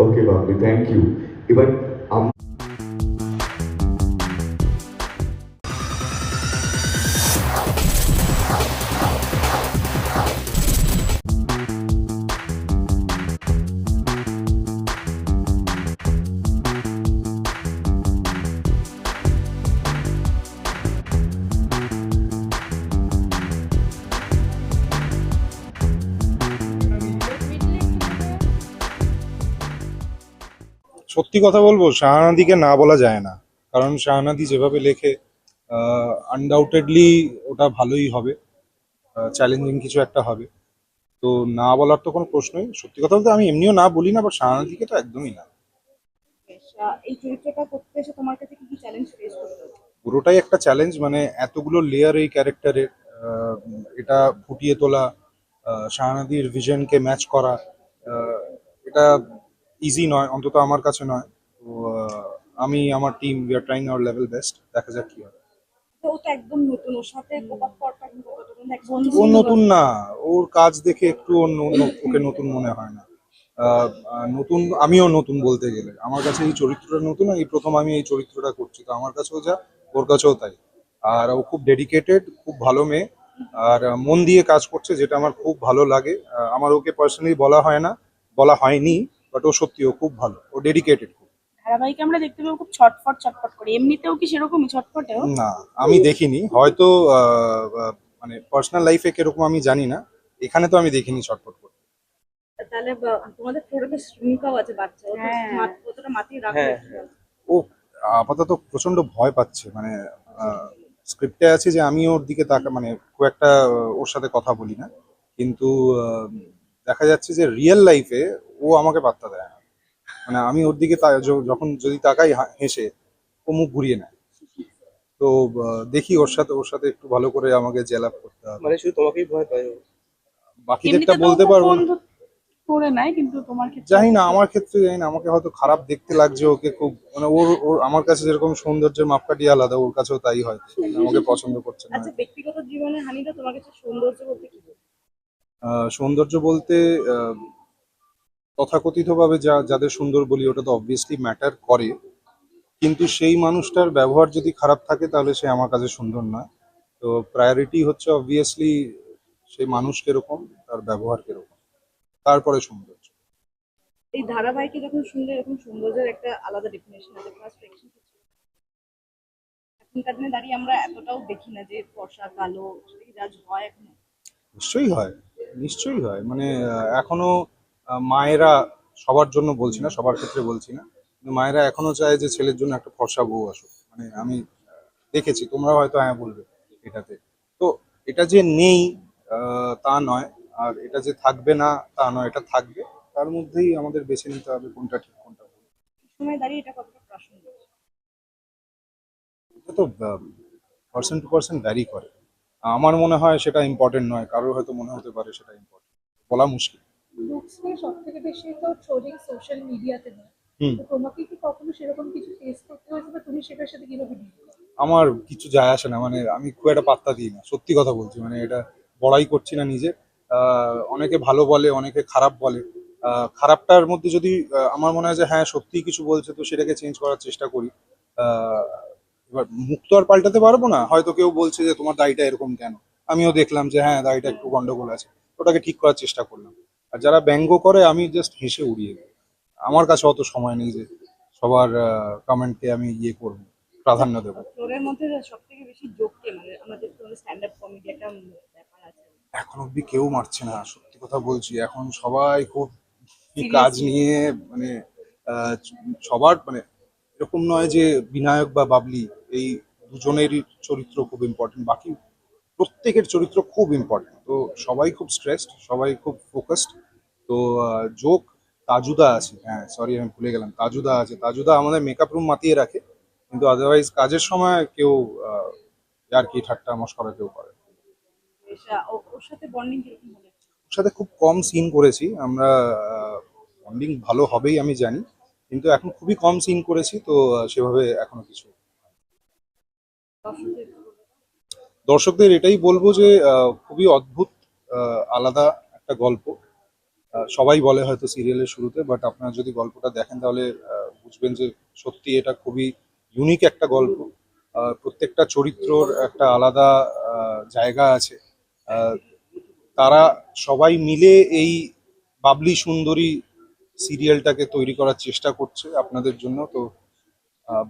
Okay Babli, thank you. এবার সত্যি কথা বলবো, শাহানাদিকে না বলা যায় না। কারণ শাহানাদি যেভাবে লেখে, আনডাউটেডলি ওটা ভালোই হবে, চ্যালেঞ্জিং কিছু একটা হবে। তো না বলার তো কোনো প্রশ্নই। সত্যি কথা বলতে আমি এমনিও না বলি না, বাট শাহানাদিকে তো একদমই না। বেশ, এই চরিত্রটা করতে এসে তোমার কাছে কি কি চ্যালেঞ্জ ফেস করতে হচ্ছে? পুরোটাই একটা চ্যালেঞ্জ, মানে এতগুলো লেয়ার এই ক্যারেক্টারের, এটা ফুটিয়ে তোলা, শাহানাদির ভিশনকে ম্যাচ করা, আহ, এটা ইজি নয়, অন্তত আমার কাছে নয়। তো আমি আমার team we are trying hour level best, দেখা যাক কি হয়। তো ও তো একদম নতুন, ওর সাথে কোপ আপ করাটা কিন্তু কতটা ও একদম নতুন না, ওর কাজ দেখে একটু ওকে নতুন মনে হয় না। নতুন, আমিও নতুন বলতে গেলে আমার কাছে এই চরিত্রটা নতুন, এই প্রথম আমি এই চরিত্রটা করছি, তো আমার কাছেও যা ওর কাছেও তাই। আর ও খুব ডেডিকেটেড, খুব ভালো মেয়ে, আর মন দিয়ে কাজ করছে, যেটা আমার খুব ভালো লাগে। আমার ওকে পার্সোনালি বলা হয় না, বলা হয়নি, বাট ও সত্যি ও খুব ভালো, ও ডেডিকেটেড। ধারাবাহিকে আমরা দেখতে পাবো খুব ছটফট ছটফট করে, এমনিতেও কি সেরকমই ছটফটেও? না, আমি দেখিনি, হয়তো মানে পার্সোনাল লাইফে কিরকম আমি জানি না, এখানে তো আমি দেখিনি ছটফট করতে। তাহলে তোমাদের ফ্লোরে তো শ্রমিকাও আছে, বাচ্চা ও তো কতটা মাতিয়ে রাখবে? ও আপাতত প্রচন্ড ভয় পাচ্ছে, মানে স্ক্রিপ্টে আছে যে আমি ওর দিকে তাকা, মানে খুব একটা ওর সাথে কথা বলি না, কিন্তু দেখা যাচ্ছে যে রিয়েল লাইফে ও আমাকে পাত্তা দেয় না। মানে আমি ওর দিকে যখন যদি তাকাই হেসে, ও মুখ ঘুরিয়ে নেয়। তো দেখি ওর সাথে একটু ভালো করে আমাকে জেল আপ করতে হবে। মানে শুধু তোমাকেই ভয় পায় ও? বাকিদেরটা এমনিতে তো ও বলতে খুব পারবো না। বন্ধু করে নেয়, কিন্তু তোমার ক্ষেত্রে জানি না, আমার ক্ষেত্রে জানি না, আমাকে হয়তো খারাপ দেখতে লাগছে ওকে খুব, মানে ওর ওর আমার কাছে যেরকম সৌন্দর্যের মাপকাঠি আলাদা, ওর কাছেও তাই হয়, আমাকে পছন্দ করছে না আচ্ছা, হয়তো। ব্যক্তিগত জীবনে হানিটা তোমার কাছে সৌন্দর্য বলতে কি বোঝো? সৌন্দর্য বলতে তথাকথিতভাবে যাদের সুন্দর বলি, ওটা তো অবভিয়াসলি ম্যাটার করে, কিন্তু সেই মানুষটার ব্যবহার যদি খারাপ থাকে তাহলে সে আমার কাছে সুন্দর নয়। তো প্রায়োরিটি হচ্ছে অবভিয়াসলি সেই মানুষ কিরকম, তার ব্যবহার কিরকম, তারপরে সৌন্দর্য। এই ধারাবাহিকে যখন শুনলে এরকম সৌন্দর্যের একটা আলাদা ডেফিনেশন আছে, ফার্স্ট রিঅ্যাকশন কি ছিল? এখনকার দিনে দাঁড়িয়ে আমরা এতটাও দেখি না যে ফর্সা কালো, সেটা কি জাজ হয় এখন? নিশ্চয়ই হয়, নিশ্চয়ই হয়, মানে এখনো মায়েরা, সবার জন্য বলছি না, সবার ক্ষেত্রে বলছি না, কিন্তু মায়েরা এখনো চায় যে ছেলের জন্য একটা ফর্সা বউ আসুক। মানে আমি দেখেছি, তোমরা হয়তো হ্যাঁ বলবে এটাতে। তো এটা যে নেই তা নয়, আর এটা যে থাকবে না তা নয়, এটা থাকবে। তার মধ্যেই আমাদের বেছে নিতে হবে কোনটা ঠিক কোনটা ভুল। এই সময় দাঁড়িয়ে এটা কতটা প্রাসঙ্গিক? এটা তো পার্সন টু পার্সন ভ্যারি করে। আমার মনে হয় সেটা ইম্পর্টেন্ট নয়, কারোর হয়তো মনে হতে পারে সেটা ইম্পর্টেন্ট, বলা মুশকিল। লুকস নিয়ে সব থেকে বেশি তো ট্রোলিং সোশ্যাল মিডিয়াতে হয়। হুম। তো তোমাকে কি কখনো সেরকম কিছু ফেস করতে হয়েছে বা তুমি সেটার সাথে কিভাবে ডিল করো? আমার কিছু যায় আসে না, মানে আমি খুব একটা পাত্তা দিই না, সত্যি কথা বলছি, মানে এটা বড়াই করছি না নিজে। অনেকে ভালো বলে, অনেকে খারাপ বলে। খারাপটার মধ্যে যদি আমার মনে হয় যে হ্যাঁ সত্যিই কিছু বলছে, তো সেটাকে চেঞ্জ করার চেষ্টা করি। আহ, এবার মুখ তো আর পাল্টাতে পারবো না, হয়তো কেউ বলছে যে তোমার দাড়িটা এরকম কেন, আমিও দেখলাম যে হ্যাঁ দাড়িটা একটু গন্ডগোল আছে, ওটাকে ঠিক করার চেষ্টা করলাম। আর যারা ব্যঙ্গ করে আমি জাস্ট হেসে উড়িয়ে দিই। আমার কাছে অত সময় নেই যে সবার কমেন্টকে আমি ইয়ে করবো, আচ্ছা, প্রাধান্য দেবো। ফ্লোরের মধ্যে সব থেকে বেশি জোককে, মানে আমাদের তো স্ট্যান্ড আপ কমেডি একটা ব্যাপার আছে, এখন অব্দি কেউ মারছে না, সত্যি কথা বলছি, এখন সবাই খুব কি কাজ সিরিয়াসলি। নিয়ে, মানে আহ, সবার মানে এরকম নয় যে বিনায়ক বা বাবলি, এই দুজনেরই চরিত্র খুব ইম্পর্টেন্ট, বাকি প্রত্যেকের চরিত্র খুব ইম্পর্টেন্ট। তো সবাই খুব স্ট্রেসড, সবাই খুব ফোকাসড। তো জোক, তাজুদা আছে, হ্যাঁ সরি আমি ভুলে গেলাম, তাজুদা আছে, তাজুদা আমাদের মেকআপ রুম মাতিয়ে রাখে, কিন্তু আদারওয়াইজ কাজের সময় কেউ আর কি ঠাট্টা মশকরা কেউ করে না। বেশ, ওর সাথে বন্ডিং কিরকম হলে? ওর সাথে খুব কম সিন করেছি আমরা, বন্ডিং ভালো হবেই আমি জানি, কিন্তু এখন খুবই কম সিন করেছি, তো সেভাবে এখনো কিছু। দর্শকদের দর্শকদের এটাই বলবো যে খুবই অদ্ভুত, আলাদা একটা গল্প। সবাই বলে হয়তো সিরিয়ালের শুরুতে, বাট আপনারা যদি গল্পটা দেখেন তাহলে বুঝবেন যে সত্যি এটা খুবই ইউনিক একটা গল্প। প্রত্যেকটা চরিত্রর একটা আলাদা জায়গা আছে। আহ, তারা সবাই মিলে এই বাবলি সুন্দরী সিরিয়ালটাকে তৈরি করার চেষ্টা করছে আপনাদের জন্য। তো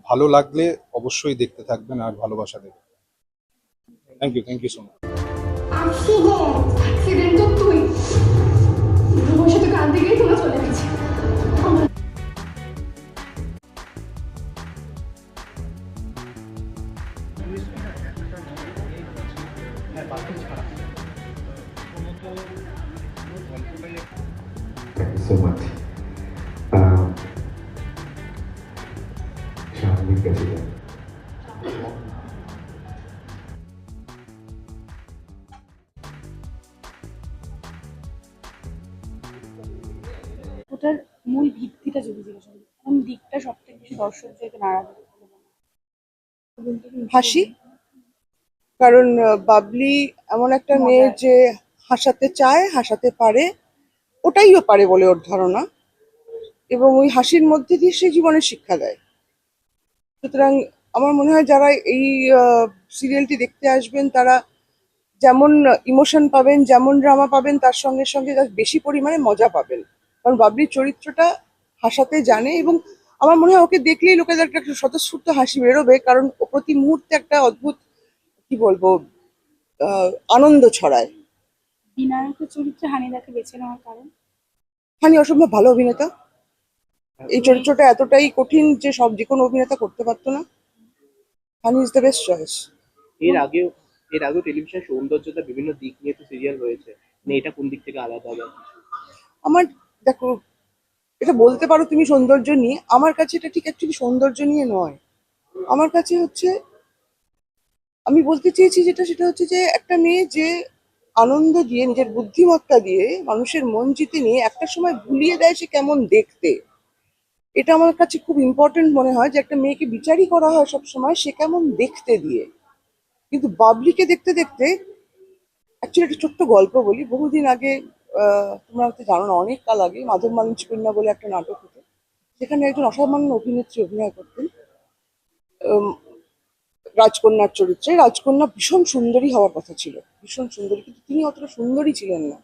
ভালো লাগলে অবশ্যই দেখতে থাকবেন আর ভালোবাসা দেবেন। Thank you so much. আর শুভ অ্যাক্সিডেন্ট তো তুই ধ্রুবর সাথে কাঁদতে গিয়ে তোরা চলে গেছে। Thank you so much. Shahrukh গেছে যান। ওটার মূল ভিত্তিটা যদি জিজ্ঞাসা করি কোন দিকটা সব থেকে বেশি দর্শকদেরকে নাড়া দেবে হাসি। কারণ বাবলি এমন একটা মেয়ে যে হাসাতে চায়, হাসাতে পারে, ওটাইও পারে বলে ওর ধারণা, এবং ওই হাসির মধ্যে দিয়ে সে জীবনের শিক্ষা দেয়। সুতরাং আমার মনে হয় যারা এই সিরিয়ালটি দেখতে আসবেন তারা যেমন ইমোশন পাবেন, যেমন ড্রামা পাবেন, তার সঙ্গে সঙ্গে তার বেশি পরিমাণে মজা পাবেন। কারণ বাবলির চরিত্রটা হাসাতে জানে, এবং আমার মনে হয় ওকে দেখলেই লোকেদের একটা স্বতঃস্ফূর্ত হাসি বেরোবে, কারণ ও প্রতি মুহূর্তে একটা অদ্ভুত, কি বলবো, আনন্দ ছড়ায়। বিনায়কের চরিত্রে হানিদাকে বেছে নেওয়ার কারণ? হানি অসম্ভব ভালো অভিনেতা। এই চরিত্রটা এতটাই কঠিন যে যে কোনো অভিনেতা করতে পারতো না। হানি ইজ দ্য বেস্ট চয়েস। এর আগেও এর আগেও টেলিভিশন সৌন্দর্যতা বিভিন্ন দিক নিয়ে তো সিরিয়াল হয়েছে, মানে এটা কোন দিক থেকে আলাদা হবে? আমার, দেখো, এটা বলতে পারো তুমি সৌন্দর্য নিয়ে, আমার কাছে এটা ঠিক অ্যাকচুয়ালি সৌন্দর্য নিয়ে নয়। আমার কাছে হচ্ছে, আমি বলতে চেয়েছি সেটা হচ্ছে যে একটা মেয়ে যে আনন্দ দিয়ে, নিজের বুদ্ধিমত্তা দিয়ে মানুষের মন জিতে নিয়ে একটা সময় ভুলিয়ে দেয় সে কেমন দেখতে। এটা আমার কাছে খুব ইম্পর্টেন্ট মনে হয়, যে একটা মেয়েকে বিচারই করা হয় সব সময় সে কেমন দেখতে দিয়ে। কিন্তু বাবলিকে দেখতে দেখতে, অ্যাকচুয়ালি একটা ছোট্ট গল্প বলি। বহুদিন আগে, তোমরা হয়তো জানো না, অনেক কাল আগে মাধব মালিঞ্চ কন্যা বলে একটা নাটক হতো, সেখানে একজন অসামান্য অভিনেত্রী অভিনয় করতেন রাজকন্যার চরিত্রে। রাজকন্যা ভীষণ সুন্দরী হওয়ার কথা ছিল, ভীষণ সুন্দরী, কিন্তু তিনি অতটা সুন্দরী ছিলেন না।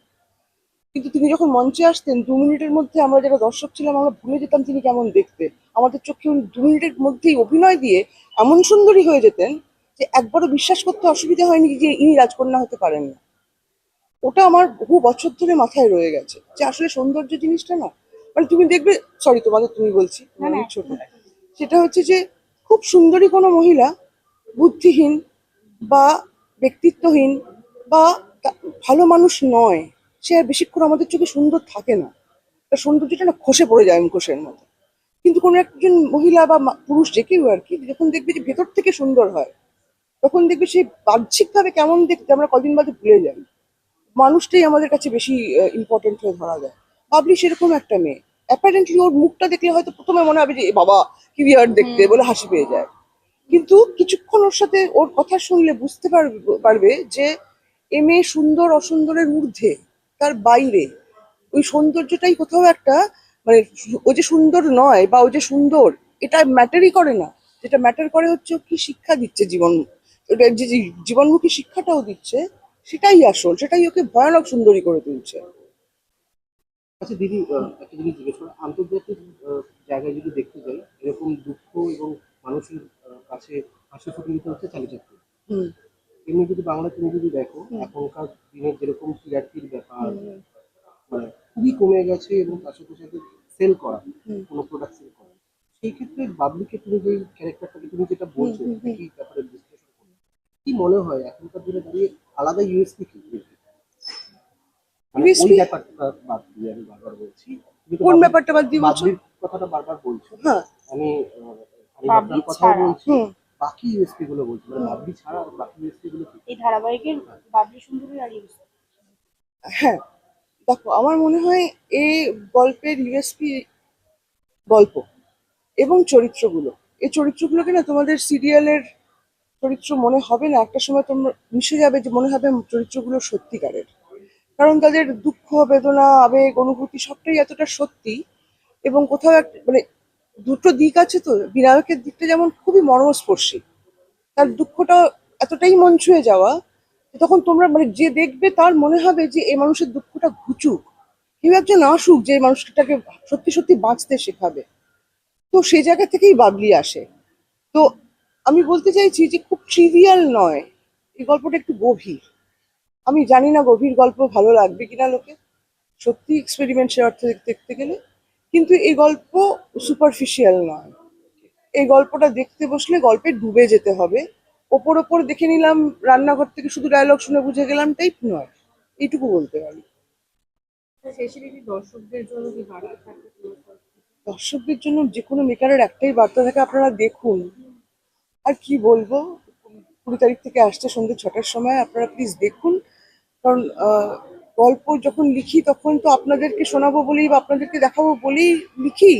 কিন্তু তিনি যখন মঞ্চে আসতেন 2 মিনিটের মধ্যে আমরা যারা দর্শক ছিলাম আমরা ভুলে যেতাম তিনি কেমন দেখতে। আমাদের চোখে উনি 2 মিনিটের মধ্যেই অভিনয় দিয়ে এমন সুন্দরী হয়ে যেতেন যে একবারও বিশ্বাস করতে অসুবিধা হয়নি যে ইনি রাজকন্যা হতে পারেন না। ওটা আমার বহু বছর ধরে মাথায় রয়ে গেছে, যে আসলে সৌন্দর্য জিনিসটা না, মানে তুমি দেখবে, সরি তোমাদের তুমি বলছি, না, অনেক না, ছোট, সেটা হচ্ছে যে খুব সুন্দরী কোনো মহিলা বুদ্ধিহীন বা ব্যক্তিত্বহীন বা ভালো মানুষ নয়, সে আর বেশিক্ষণ আমাদের চোখে সুন্দর থাকে না। তার সৌন্দর্যটা না খসে পড়ে যায় মুখোশের মতো। কিন্তু কোনো একজন মহিলা বা পুরুষ, যে কেউ আর কি, যখন দেখবে যে ভেতর থেকে সুন্দর হয়, তখন দেখবে সেই বাহ্যিকভাবে কেমন দেখতে আমরা কদিন বাদে ভুলে যাই। মানুষটাই আমাদের কাছে বেশি ইম্পর্টেন্ট হয়ে ধরা যায়। বাবলি সেরকম একটা মেয়ে। অ্যাপারেন্টলি ওর মুখটা দেখলে হয়তো প্রথমে মনে হবে যে এ বাবা কি বিয়ার দেখতে বলে হাসি পেয়ে যায়, কিন্তু কিছুক্ষণ ওর সাথে ওর কথা শুনলে বুঝতে পারবে যে এ মেয়ে সুন্দর অসুন্দরের ঊর্ধ্বে, তার বাইরে। ওই সৌন্দর্যটাই কোথাও একটা, মানে ও যে সুন্দর নয় বা ও যে সুন্দর, এটা ম্যাটারই করে না। যেটা ম্যাটার করে হচ্ছে ও কি শিক্ষা দিচ্ছে জীবন, ওটা যে জীবনমুখী শিক্ষাটাও দিচ্ছে, সেটাই আসল, সেটাই ওকে ভয়ানক সুন্দরী করে তুলছে। আচ্ছা দিদি, একটা জিনিস জিজ্ঞেস করো, আন্তর্জাতিক জায়গায় যদি দেখতে যাই এরকম দুঃখ এবং মানুষের কাছে হাসি ফুটে নিতে হচ্ছে চালিচাত্র। হুম এমনি যদি বাংলা তুমি যদি দেখো, হুম। এখনকার দিনে যেরকম টিআরপির ব্যাপার হুম মানে খুবই কমে গেছে, এবং তার সাথে সাথে সেল করা, হুম কোনো প্রোডাক্ট সেল করা, সেই ক্ষেত্রে বাবলিকে তুমি যে ক্যারেক্টারটাকে তুমি যেটা বলছো, হুম হুম। কি ব্যাপারে বিশ্লেষণ করো, কি মনে হয় এখনকার দিনে দাঁড়িয়ে আলাদা ইউএসপি কি? মানে ওই USP? ব্যাপারটা বাদ দিয়ে আমি বারবার বলছি, তুমি তো কোন ব্যাপারটা বাদ দিয়ে বলছো? বাবলির কথাটা বারবার বলছো, হ্যাঁ। আমি আমি বাবলি আপনার কথা ছাড়া। বলছি, হুম বাকি ইউএসপি গুলো বলছি, মানে হুম। বাবলি ছাড়া বাকি ইউএসপি গুলো কি? এই ধারাবাহিকের বাবলি সুন্দরী আর ইউসুফ। হ্যাঁ, দেখো, আমার মনে হয় এই গল্পের ইউএসপি গল্প এবং চরিত্রগুলো। এই চরিত্রগুলোকে না তোমাদের সিরিয়ালের চরিত্র মনে হবে না, একটা সময় তোমরা মিশে যাবে যে মনে হবে চরিত্রগুলো সত্যিকারের। কারণ তাদের দুঃখ, বেদনা, আবেগ, অনুভূতি সবটাই এতটা সত্যি। এবং কোথাও একটা মানে দুটো দিক আছে তো, বিনায়কের দিকটা যেমন খুবই মর্মস্পর্শী, তার দুঃখটা এতটাই মন ছুঁয়ে যাওয়া যে তখন তোমরা মানে যে দেখবে তার মনে হবে যে এই মানুষের দুঃখটা ঘুচুক, কেউ একজন আসুক যে এই মানুষটাকে সত্যি সত্যি বাঁচতে শেখাবে। তো সেই জায়গা থেকেই বাবলি আসে। তো আমি বলতে চাইছি যে খুব ট্রিভিয়াল নয়, এই গল্পটা একটু গভীর। আমি জানি না গভীর গল্প ভালো লাগবে কিনা লোকে, সত্যি এক্সপেরিমেন্ট সে অর্থে দেখতে গেলে, কিন্তু এই গল্প সুপারফিশিয়াল নয়। এই গল্পটা দেখতে বসলে গল্পে ডুবে যেতে হবে। ওপর ওপর দেখে নিলাম, রান্নাঘর থেকে শুধু ডায়লগ শুনে বুঝে গেলাম টাইপ নয়, এইটুকু বলতে পারি। শেষে দিদি দর্শকদের জন্য কি বার্তা থাকবে? দর্শকদের জন্য যে কোনো মেকারের একটাই বার্তা থাকে, আপনারা দেখুন। আর কি বলবো, 20 তারিখ থেকে আসছে সন্ধ্যে 6টার সময়, আপনারা প্লিজ দেখুন। কারণ গল্প যখন লিখি তখন তো আপনাদেরকে শোনাবো বলেই বা আপনাদেরকে দেখাবো বলেই লিখি,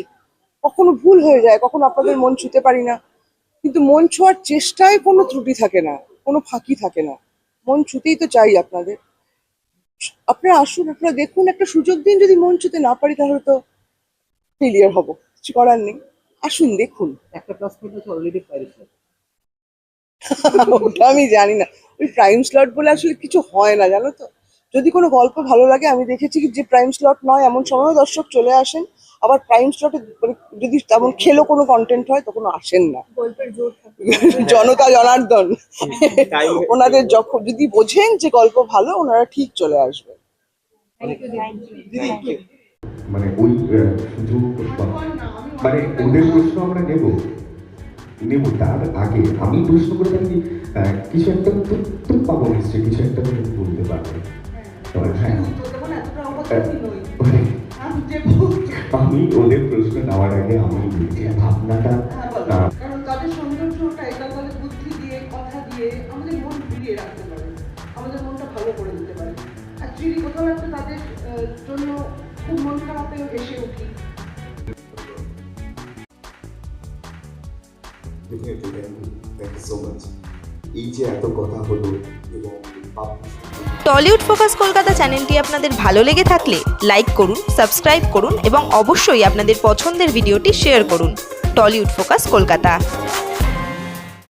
কখনো ভুল হয়ে যায়, কখনো আপনাদের মন ছুঁতে পারি না, কিন্তু মন ছোঁয়ার চেষ্টায় কোনো ত্রুটি থাকে না, কোনো ফাঁকি থাকে না। মন ছুঁতেই তো চাই আপনাদের। আপনারা আসুন, আপনারা দেখুন, একটা সুযোগ দিন। যদি মন ছুঁতে না পারি তাহলে তো ফেলিয়ার হব, কিছু করার নেই। আসুন, দেখুন। একটা প্লাস পয়েন্ট আছে অলরেডি প্রাইস। ওটা আমি জানি না, ওই প্রাইম স্লট বলে আসলে কিছু হয় না, জানো তো। যদি কোনো গল্প ভালো লাগে, আমি দেখেছি যে প্রাইম স্লট নয় এমন সময়ও দর্শক চলে আসেন, আবার প্রাইম স্লটে মানে যদি তেমন খেলো কোনো কন্টেন্ট হয় তখন আসেন না। গল্পের জোর থাকবে। জনতা জনার্দন ওনাদের যখন যদি বোঝেন যে গল্প ভালো, ওনারা ঠিক চলে আসবেন। মানে ওই সুযোগ মানে ওদের প্রশ্ন আমরা নেব তার আগে আমি প্রশ্ন করে থাকি, কিছু একটা উত্তর পাবো নিশ্চয়ই, কিছু একটা তুমি বলতে পারবে। হ্যাঁ, আমি ওদের প্রশ্ন নেওয়ার আগে আমি যে ভাবনাটা কারণ তাদের সৌন্দর্যটা এটা বলে বুদ্ধি দিয়ে, কথা দিয়ে আমাদের মন ঘুরিয়ে রাখতে পারে, আমাদের মনটা ভালো করে দিতে পারে। অ্যাকচুয়ালি কোথাও একটা তাদের জন্য খুব মন খারাপেও হেসে উঠি। Thank you so much. এই যে এত কথা হলো এবং টলিউড ফোকাস কলকাতা চ্যানেলটি আপনাদের ভালো লেগে থাকলে লাইক করুন, সাবস্ক্রাইব করুন এবং অবশ্যই আপনাদের পছন্দের ভিডিওটি শেয়ার করুন। Tollywood focus Kolkata.